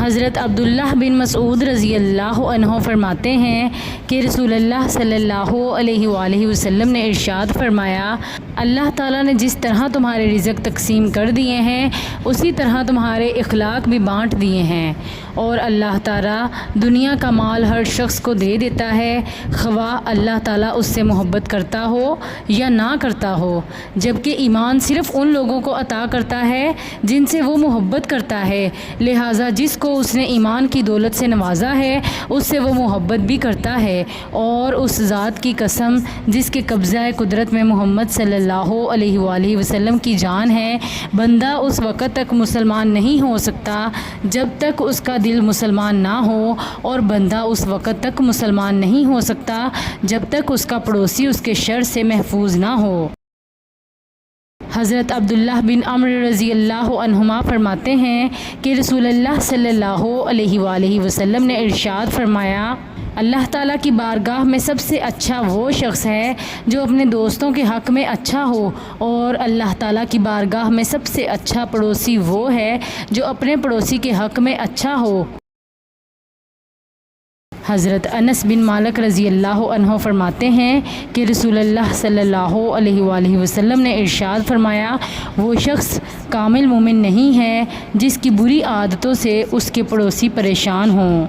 حضرت عبداللہ بن مسعود رضی اللہ عنہ فرماتے ہیں کہ رسول اللہ صلی اللہ علیہ وآلہ وسلم نے ارشاد فرمایا، اللہ تعالیٰ نے جس طرح تمہارے رزق تقسیم کر دیے ہیں اسی طرح تمہارے اخلاق بھی بانٹ دیے ہیں، اور اللہ تعالیٰ دنیا کا مال ہر شخص کو دے دیتا ہے، خواہ اللہ تعالیٰ اس سے محبت کرتا ہو یا نہ کرتا ہو، جبکہ ایمان صرف ان لوگوں کو عطا کرتا ہے جن سے وہ محبت کرتا ہے، لہٰذا جس کو اس نے ایمان کی دولت سے نوازا ہے اس سے وہ محبت بھی کرتا ہے، اور اس ذات کی قسم جس کے قبضہ قدرت میں محمد صلی اللہ علیہ وآلہ وسلم کی جان ہے، بندہ اس وقت تک مسلمان نہیں ہو سکتا جب تک اس کا دل مسلمان نہ ہو، اور بندہ اس وقت تک مسلمان نہیں ہو سکتا جب تک اس کا پڑوسی اس کے شر سے محفوظ نہ ہو۔ حضرت عبداللہ بن عمرو رضی اللہ عنہما فرماتے ہیں کہ رسول اللہ صلی اللہ علیہ وآلہ وسلم نے ارشاد فرمایا، اللہ تعالیٰ کی بارگاہ میں سب سے اچھا وہ شخص ہے جو اپنے دوستوں کے حق میں اچھا ہو، اور اللہ تعالیٰ کی بارگاہ میں سب سے اچھا پڑوسی وہ ہے جو اپنے پڑوسی کے حق میں اچھا ہو۔ حضرت انس بن مالک رضی اللہ عنہ فرماتے ہیں کہ رسول اللہ صلی اللہ علیہ وآلہ وسلم نے ارشاد فرمایا، وہ شخص کامل مومن نہیں ہے جس کی بری عادتوں سے اس کے پڑوسی پریشان ہوں۔